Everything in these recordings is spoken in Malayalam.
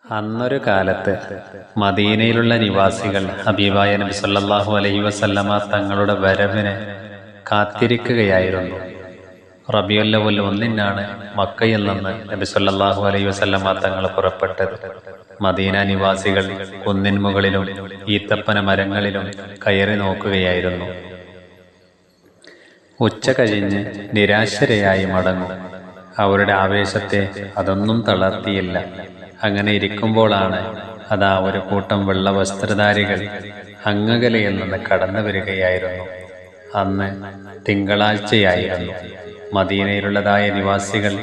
അന്നൊരു കാലത്ത് മദീനയിലുള്ള നിവാസികൾ ഹബീബായ നബി സല്ലല്ലാഹു അലൈഹി വസല്ലമ തങ്ങളുടെ വരവിനെ കാത്തിരിക്കുകയായിരുന്നു. റബീഉൽ അവ്വൽ 1-നാണ് മക്കയിൽ നിന്ന് നബി സല്ലല്ലാഹു അലൈഹി വസല്ലമ തങ്ങൾ പുറപ്പെട്ടത്. മദീന നിവാസികൾ കുന്നിൻ മുകളിലും ഈത്തപ്പന മരങ്ങളിലും കയറി നോക്കുകയായിരുന്നു. ഉച്ച കഴിഞ്ഞ് നിരാശരായി മടങ്ങും. അവരുടെ ആവേശത്തെ അതൊന്നും തളർത്തിയില്ല. അങ്ങനെ ഇരിക്കുമ്പോഴാണ് അതാ ഒരു കൂട്ടം വെള്ള വസ്ത്രധാരികൾ അങ്ങകലയിൽ നിന്ന് കടന്നു വരികയായിരുന്നു. അന്ന് തിങ്കളാഴ്ചയായിരുന്നു. മദീനയിലുള്ളതായ നിവാസികൾ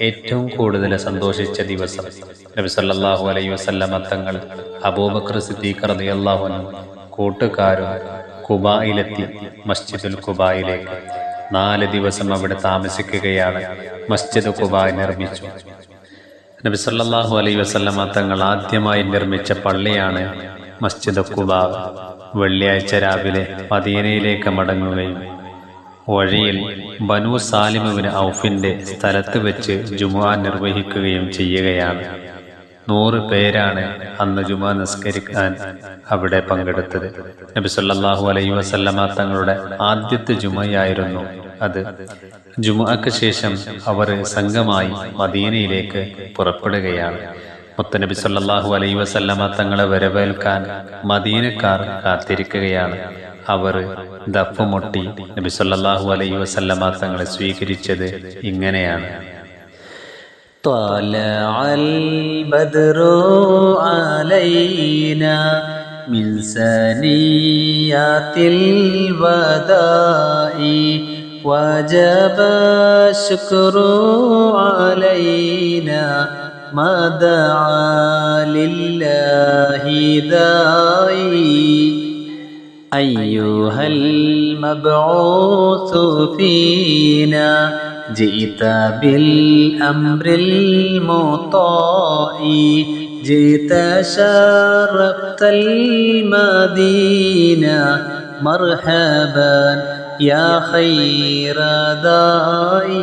ഏറ്റവും കൂടുതൽ സന്തോഷിച്ച ദിവസം. നബി സല്ലല്ലാഹു അലൈഹി വസല്ലമ തങ്ങൾ അബൂബക്കർ സിദ്ദീഖ് റളിയല്ലാഹു അൻഹു കൂട്ടുകാരും ഖുബായിലെത്തി. മസ്ജിദുൽ ഖുബായിലേക്ക് 4 ദിവസം അവിടെ താമസിക്കുകയാണ്. മസ്ജിദ് ഖുബാ നിർമ്മിച്ചു. നബി സല്ലല്ലാഹു അലൈഹി വസല്ലമ തങ്ങൾ ആദ്യമായി നിർമ്മിച്ച പള്ളിയാണ് മസ്ജിദ് ഖുബാ. വെള്ളിയാഴ്ച രാവിലെ മദീനയിലേക്ക് മടങ്ങുകയും വഴിയിൽ ബനൂ സാലിം ഇബ്നു ഔഫിന്റെ സ്ഥലത്ത് വെച്ച് ജുമുഅ നിർവഹിക്കുകയും ചെയ്യുകയാണ്. 100 പേരാണ് അന്ന് ജുമുഅ നിസ്കരിക്കാൻ അവിടെ പങ്കെടുത്തത്. നബി സല്ലല്ലാഹു അലൈഹി വസല്ലമ തങ്ങളുടെ ആദ്യത്തെ ജുമുഅയായിരുന്നു അത്. ജുമുഅക്ക് ശേഷം അവർ സംഘമായി മദീനയിലേക്ക് പുറപ്പെടുകയാണ്. മുത്തനബി സല്ലല്ലാഹു അലൈഹി വസല്ലമ തങ്ങളെ വരവേൽക്കാൻ മദീനക്കാർ കാത്തിരിക്കുകയാണ്. അവർ ദഫ്മുട്ടി നബി സല്ലല്ലാഹു അലൈഹി വസല്ലമ തങ്ങളെ സ്വീകരിച്ചത് ഇങ്ങനെയാണ്: ത്വലഅൽ ബദ്റു അലൈനാ മിൻ സനിയാത്തിൽ വദാഇ വജബ ശുക്റു അലൈനാ മദഅ ലില്ലാഹി ദാഇ അയ്യുഹൽ മബ്ഊസു ഫീനാ ജിഇത ബിൽ അംറിൽ മുതാഇ ജിഇത ശറഫ്തൽ മദീന മർഹബൻ യാ ഖൈറ ദാഇ.